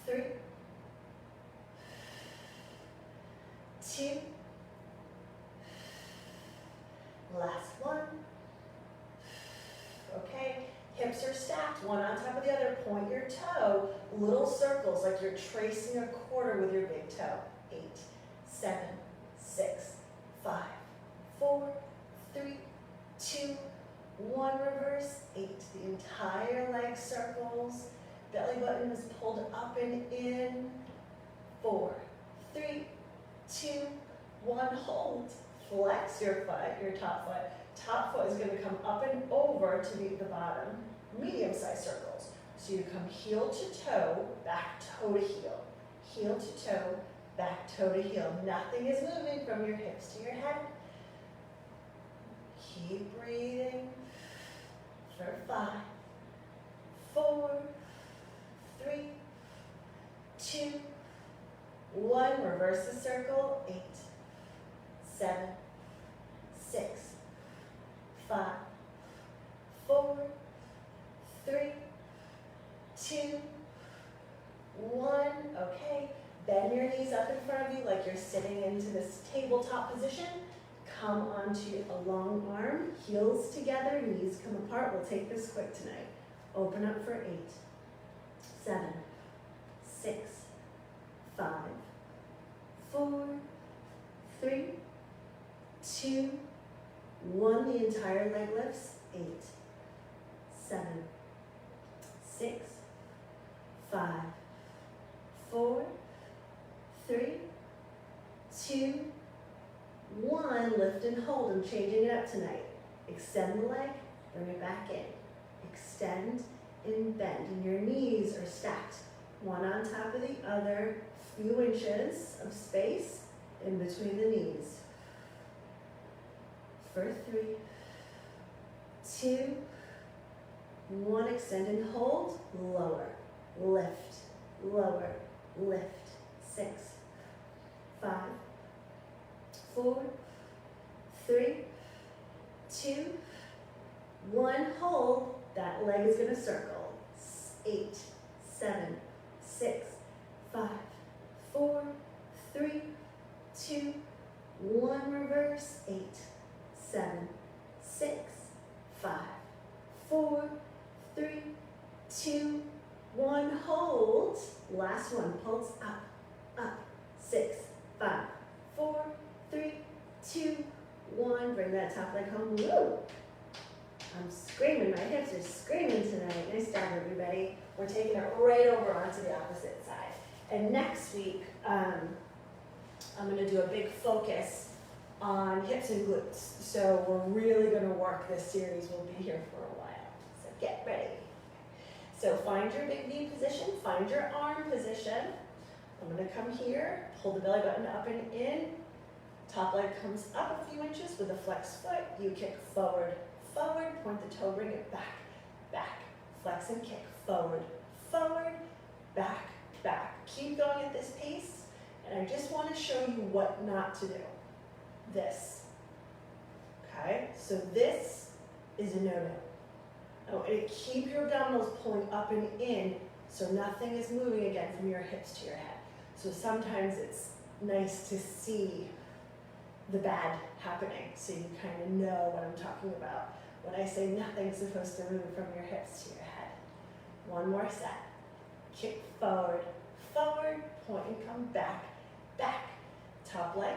Speaker 1: 3, 2, point your toe, little circles like you're tracing a quarter with your big toe. 8, 7, 6, 5, 4, 3, 2, 1, reverse, 8. The entire leg circles. Belly button is pulled up and in. 4, 3, 2, 1, hold. Flex your foot, your top foot. Top foot is going to come up and over to meet the bottom. Medium-sized circles. So you come heel to toe, back toe to heel. Heel to toe, back toe to heel. Nothing is moving from your hips to your head. Keep breathing for 5, 4, 3, 2, 1. Reverse the circle. 8, 7, 6, 5, 4, 3, 2, 1. Okay. Bend your knees up in front of you like you're sitting into this tabletop position. Come onto a long arm, heels together, knees come apart. We'll take this quick tonight. Open up for 8, 7, 6, 5, 4, 3, 2, 1. The entire leg lifts. 8, 7, 6, 5, 4, 3, 2, 1. Lift and hold. I'm changing it up tonight. Extend the leg, bring it back in. Extend and bend. And your knees are stacked, one on top of the other. Few inches of space in between the knees. For 3, 2, 1. Extend and hold. Lower, lift, lower, lift. 6, 5, 4, 3, 2, 1. Hold. That leg is going to circle. 8, 7, 6, 5, 4, 3, 2, 1. Reverse. 8, 7, 6, 5, 4, 3, 2, 1. Hold. Last one. Pulse up, up. 6, 5, 4, 3, 2, 1. Bring that top leg home. Woo! I'm screaming. My hips are screaming tonight. Nice job, everybody. We're taking it right over onto the opposite side. And next week, I'm going to do a big focus on hips and glutes. So we're really going to work this series. We'll be here for a while. So get ready. So find your big knee position. Find your arm position. I'm going to come here, pull the belly button up and in. Top leg comes up a few inches with a flexed foot. You kick forward, forward, point the toe, bring it back, back. Flex and kick, forward, forward, back, back. Keep going at this pace. And I just want to show you what not to do. This. Okay? So this is a no-no. Oh, and keep your abdominals pulling up and in so nothing is moving again from your hips to your head. So sometimes it's nice to see the bad happening so you kind of know what I'm talking about when I say nothing's supposed to move from your hips to your head. One more set. Kick forward, forward, point and come back, back. Top leg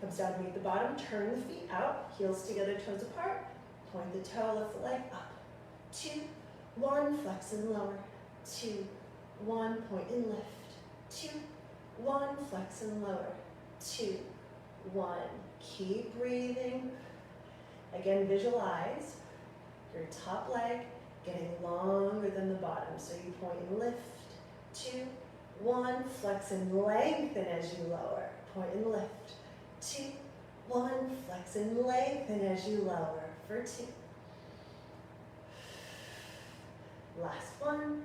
Speaker 1: comes down to meet the bottom, turn the feet out, heels together, toes apart, point the toe, lift the leg up. 2, 1, flex and lower. 2, 1, point and lift. 2, 1, flex and lower. 2, 1. Keep breathing. Again, visualize your top leg getting longer than the bottom. So you point and lift. 2, 1, flex and lengthen as you lower. Point and lift. 2, 1, flex and lengthen as you lower. For 2. Last one.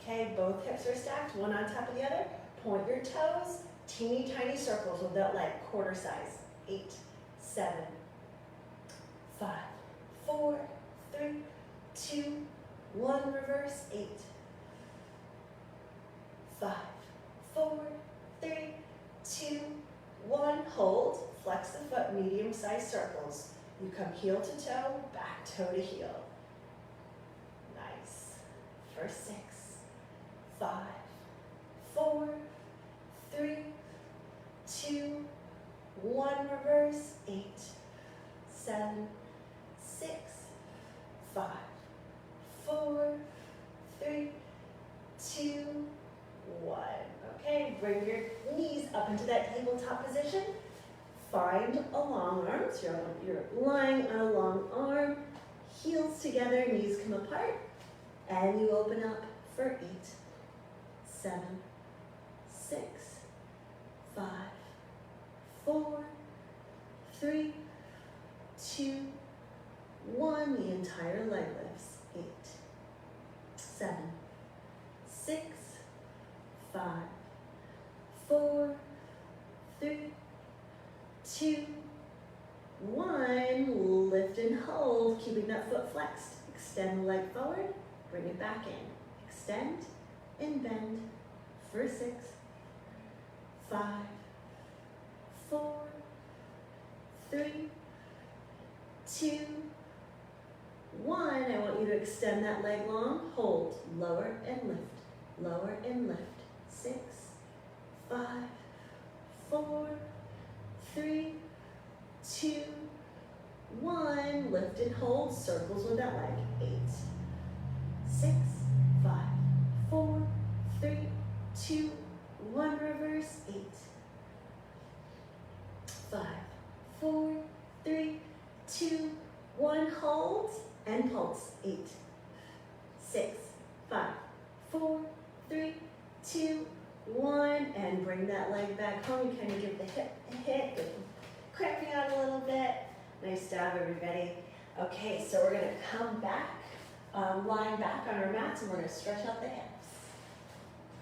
Speaker 1: Okay, both hips are stacked, one on top of the other. Point your toes, teeny tiny circles with that leg, quarter size. 8, 7, 5, 4, 3, 2, 1, reverse. 8, 5, 4, 3, 2, 1, hold. Flex the foot, medium-sized circles. You come heel to toe, back toe to heel. for 6, 5, 4, 3, 2, 1, reverse, 8, 7, 6, 5, 4, 3, 2, 1. Okay, bring your knees up into that tabletop position. Find a long arm, so you're lying on a long arm, heels together, knees come apart, and you open up for 8, 7, 6, 5, 4, 3, 2, 1. The entire leg lifts. 8, 7, 6, 5, 4, 3, 2, 1. Lift and hold, keeping that foot flexed. Extend the leg forward, bring it back in. Extend and bend for 6, 5, 4, 3, 2, 1. I want you to extend that leg long. Hold, lower and lift, lower and lift. 6, 5, 4, 3, 2, 1. Lift and hold, circles with that leg. 8, 6, 5, 4, 3, 2, 1. Reverse. 8, 5, 4, 3, 2, 1. Hold and pulse. 8, 6, 5, 4, 3, 2, 1. And bring that leg back home. You kind of give the hip a hit, cramping out a little bit. Nice job, everybody. Okay, so we're gonna come back, lying back on our mats, and we're gonna stretch out the hips.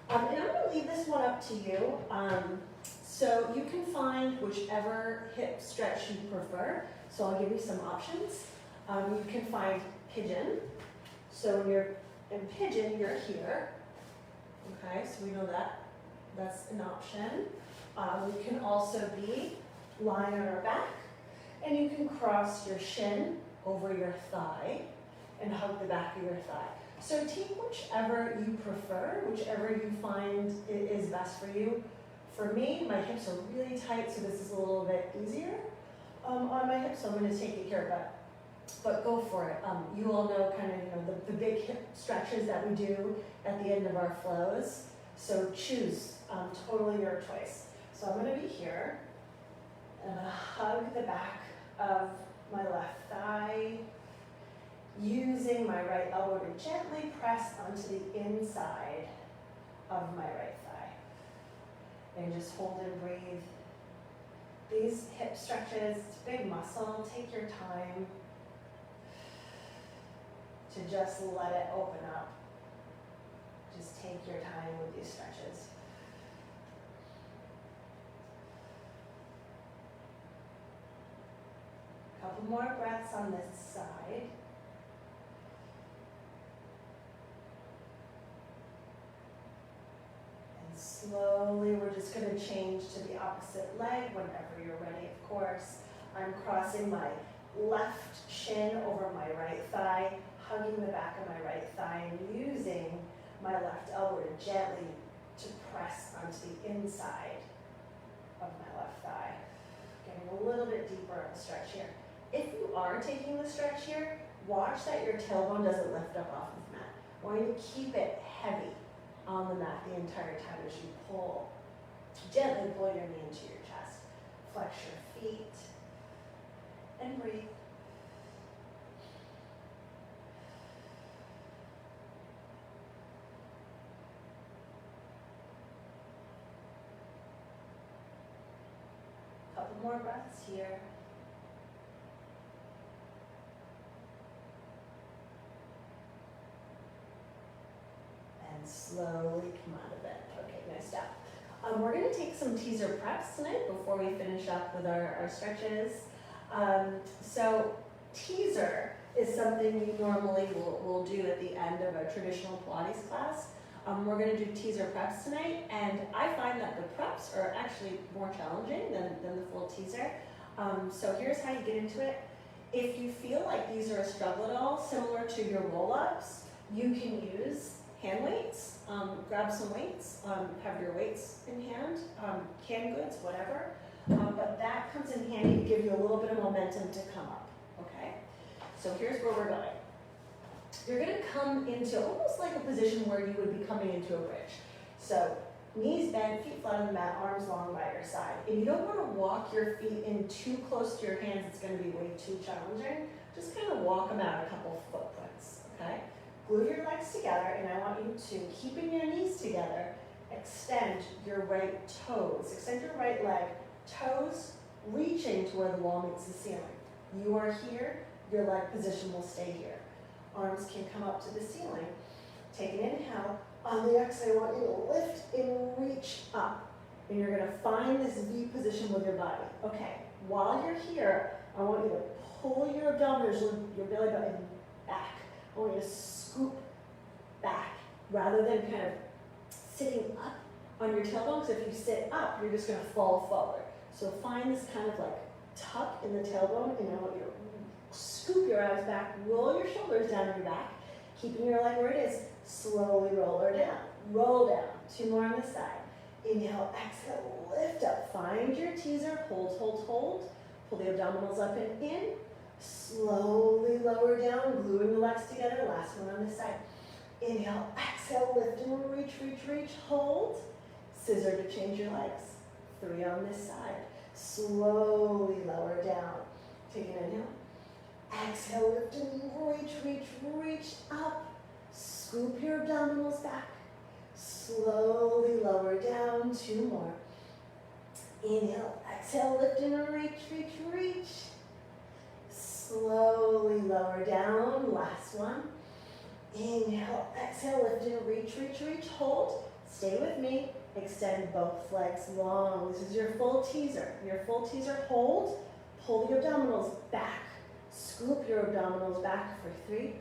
Speaker 1: And I'm gonna leave this one up to you. So you can find whichever hip stretch you prefer. So I'll give you some options. You can find pigeon. So when you're in pigeon, you're here. Okay, so we know that that's an option. You can also be lying on our back, and you can cross your shin over your thigh and hug the back of your thigh. So take whichever you prefer, whichever you find is best for you. For me, my hips are really tight, so this is a little bit easier on my hips, so I'm going to take it here, but go for it. You all know kind of the big hip stretches that we do at the end of our flows. So choose, totally your choice. So I'm going to be here, and I'm going to hug the back of my left thigh, using my right elbow to gently press onto the inside of my right thigh. And just hold and breathe. These hip stretches, it's big muscle, take your time to just let it open up. Just take your time with these stretches. A couple more breaths on this side. And slowly, we're just going to change to the opposite leg whenever you're ready, of course. I'm crossing my left shin over my right thigh, hugging the back of my right thigh, and using my left elbow to gently press onto the inside of my left thigh. Getting a little bit deeper on the stretch here. If you are taking the stretch here, watch that your tailbone doesn't lift up off of the mat. I want you to keep it heavy on the mat the entire time as you pull. Gently pull your knee into your chest. Flex your feet and breathe. Couple more breaths here. And slowly come out of it. Okay, nice job. We're going to take some teaser preps tonight before we finish up with our stretches. So teaser is something you normally will do at the end of a traditional Pilates class. We're going to do teaser preps tonight, and I find that the preps are actually more challenging than the full teaser. So here's how you get into it. If you feel like these are a struggle at all, similar to your roll-ups, you can use hand weights, grab some weights, have your weights in hand, canned goods, whatever. But that comes in handy to give you a little bit of momentum to come up, okay? So here's where we're going. You're gonna come into almost like a position where you would be coming into a bridge. So knees bent, feet flat on the mat, arms long by your side. And you don't wanna walk your feet in too close to your hands, it's gonna be way too challenging. Just kind of walk them out a couple footprints, okay? Glue your legs together, and I want you to, keeping your knees together, extend your right toes. Extend your right leg, toes reaching to where the wall meets the ceiling. You are here, your leg position will stay here. Arms can come up to the ceiling. Take an inhale. On the exhale, I want you to lift and reach up. And you're gonna find this V position with your body. Okay, while you're here, I want you to pull your abdominals, your belly button back. I want you to scoop back rather than kind of sitting up on your tailbone, because if you sit up, you're just gonna fall forward. So find this kind of like tuck in the tailbone, and I want you to scoop your abs back, roll your shoulders down your back, keeping your leg where it is, slowly roll her down. Roll down, 2 more on this side. Inhale, exhale, lift up, find your teaser, hold, hold, hold. Pull the abdominals up and in, slowly lower down, gluing the legs together, last one on this side. Inhale, exhale, lift and reach, reach, reach, hold. Scissor to change your legs. 3 on this side. Slowly lower down. Take an inhale. Exhale, lift and reach, reach, reach up. Scoop your abdominals back. Slowly lower down, 2 more. Inhale, exhale, lift and reach, reach, reach. Slowly lower down, last one. Inhale, exhale, lift and reach, reach, reach, hold. Stay with me, extend both legs long. This is your full teaser. Your full teaser, hold. Pull the abdominals back. Scoop your abdominals back for 3,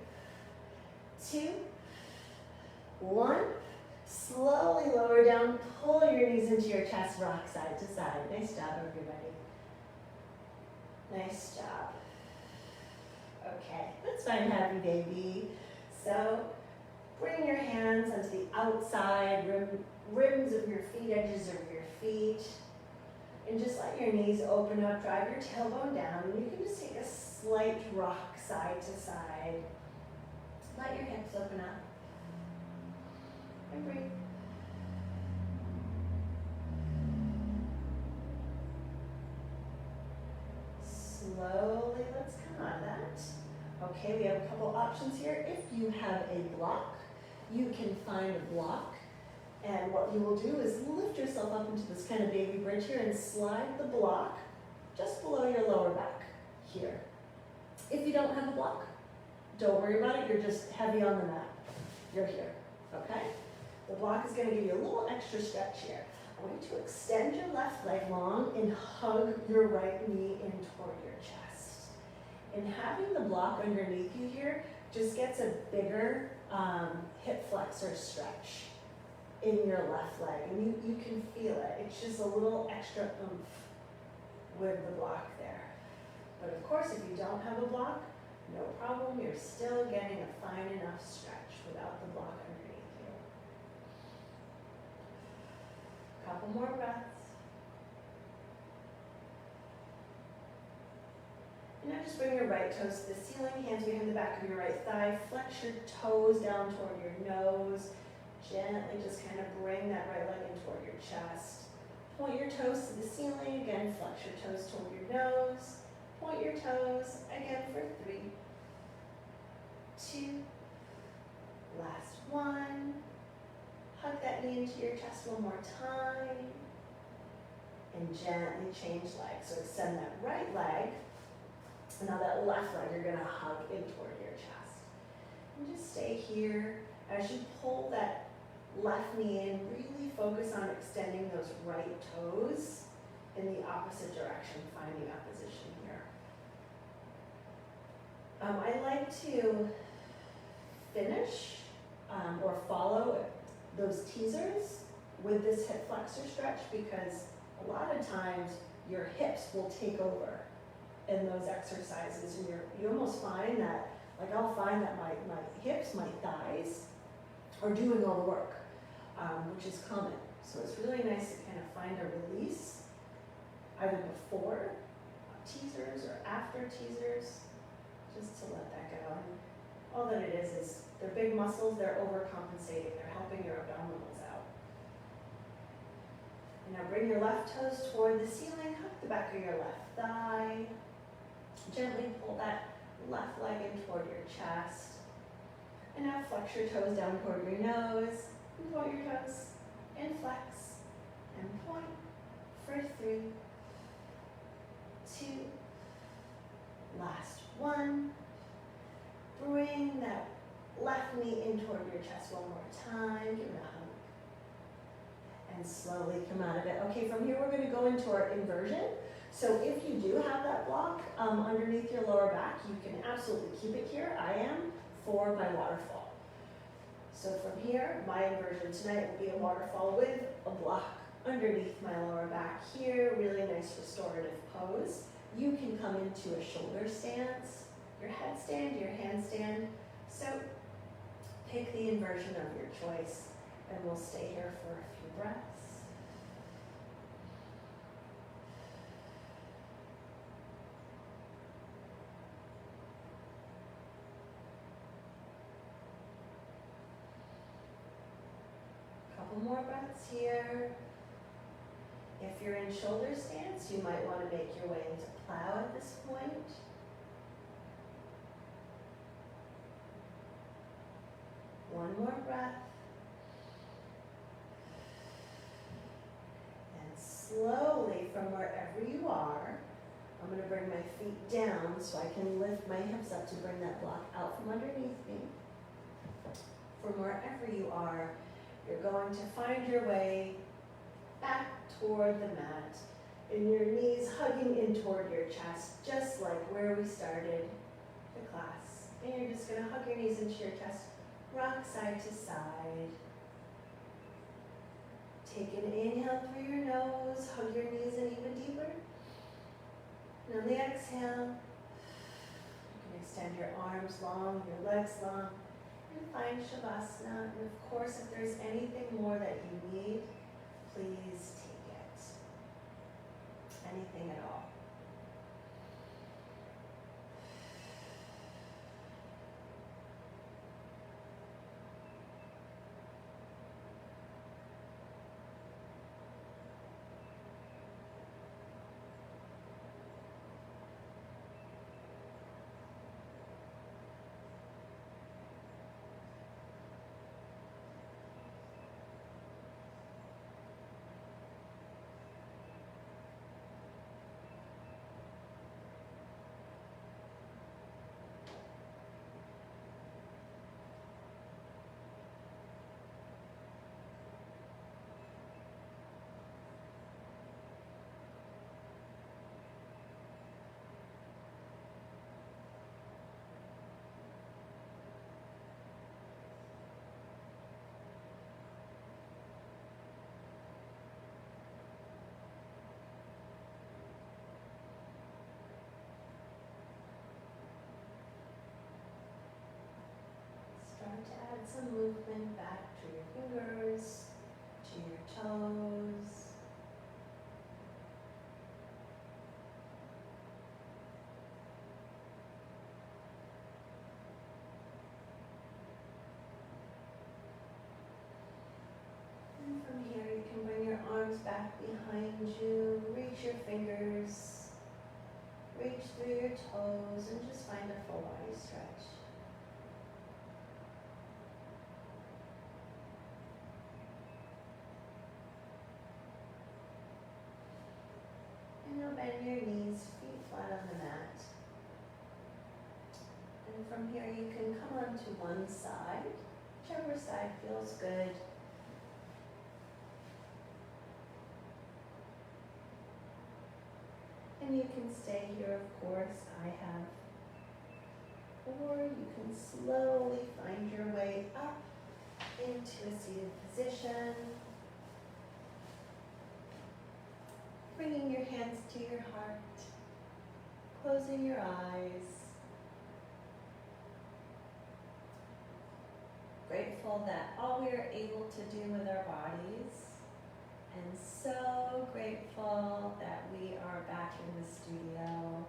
Speaker 1: 2, 1. Slowly lower down, pull your knees into your chest, rock side to side. Nice job, everybody. Nice job. Okay, let's find happy baby. So bring your hands onto the outside rims of your feet, edges of your feet. And just let your knees open up, drive your tailbone down, and you can just take a slight rock side to side. Let your hips open up. And breathe. Slowly, let's come out of that. Okay, we have a couple options here. If you have a block, you can find a block. And what you will do is lift yourself up into this kind of baby bridge here and slide the block just below your lower back here. If you don't have a block, don't worry about it. You're just heavy on the mat. You're here, okay? The block is going to give you a little extra stretch here. I want you to extend your left leg long and hug your right knee in toward your chest. And having the block underneath you here just gets a bigger hip flexor stretch in your left leg. And you can feel it. It's just a little extra oomph with the block there. But of course, if you don't have a block, no problem. You're still getting a fine enough stretch without the block underneath you. Couple more breaths. And now just bring your right toes to the ceiling, hands behind the back of your right thigh. Flex your toes down toward your nose. Gently just kind of bring that right leg in toward your chest. Point your toes to the ceiling. Again, flex your toes toward your nose. Point your toes. Again for 3, 2, last 1. Hug that knee into your chest one more time. And gently change legs. So extend that right leg. And now that left leg you're going to hug in toward your chest. And just stay here. As you pull that left knee in, really focus on extending those right toes in the opposite direction, finding that position here. I like to finish or follow those teasers with this hip flexor stretch, because a lot of times your hips will take over in those exercises, and you almost find that, like I'll find that my hips, my thighs or doing all the work, which is common. So it's really nice to kind of find a release, either before teasers or after teasers, just to let that go. And all that it is they're big muscles, they're overcompensating, they're helping your abdominals out. And now bring your left toes toward the ceiling, hug the back of your left thigh. Gently pull that left leg in toward your chest. And now flex your toes down toward your nose, and point your toes, and flex, and point for 3, 2, last 1. Bring that left knee in toward your chest one more time, give it a hug. And slowly come out of it. Okay, from here we're gonna go into our inversion. So if you do have that block underneath your lower back, you can absolutely keep it here. I am for my waterfall. So from here, my inversion tonight will be a waterfall with a block underneath my lower back here. Really nice restorative pose. You can come into a shoulder stance, your headstand, your handstand. So pick the inversion of your choice, and we'll stay here for a few breaths. Couple more breaths here. If you're in shoulder stance, you might want to make your way into plow at this point. One more breath. And slowly from wherever you are, I'm going to bring my feet down so I can lift my hips up to bring that block out from underneath me. From wherever you are, you're going to find your way back toward the mat, and your knees hugging in toward your chest, just like where we started the class. And you're just going to hug your knees into your chest, rock side to side. Take an inhale through your nose, hug your knees in even deeper. And on the exhale, you can extend your arms long, your legs long, and find Shavasana. And of course, if there's anything more that you need, please take it. Anything at all. Start to add some movement back to your fingers, to your toes. And from here you can bring your arms back behind you, reach your fingers, reach through your toes, and just find a full body stretch. And now bend your knees, feet flat on the mat. And from here you can come onto one side, whichever side feels good. And you can stay here, of course, I have. Or you can slowly find your way up into a seated position. Bringing your hands to your heart, closing your eyes. grateful that all we are able to do with our bodies, and so grateful that we are back in the studio.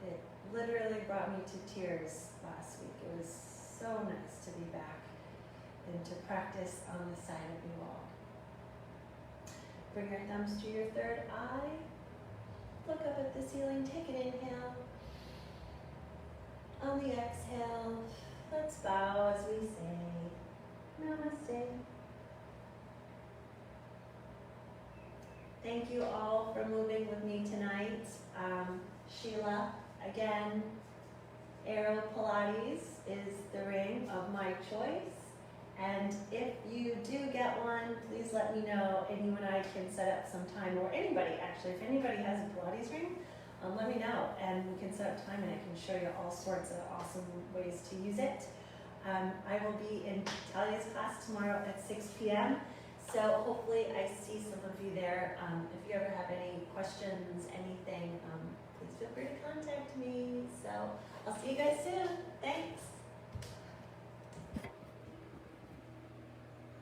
Speaker 1: It literally brought me to tears last week. It was so nice to be back and to practice on the side of you all. Bring your thumbs to your third eye. Look up at the ceiling, take an inhale. On the exhale, let's bow as we say, Namaste. Thank you all for moving with me tonight. Sheila, again, Aero Pilates is the ring of my choice. And if you do get one, please let me know. And you and I can set up some time, or anybody actually, if anybody has a Pilates ring, let me know and we can set up time and I can show you all sorts of awesome ways to use it. I will be in Talia's class tomorrow at 6 p.m. So hopefully I see some of you there. If you ever have any questions, anything, please feel free to contact me. So I'll see you guys soon.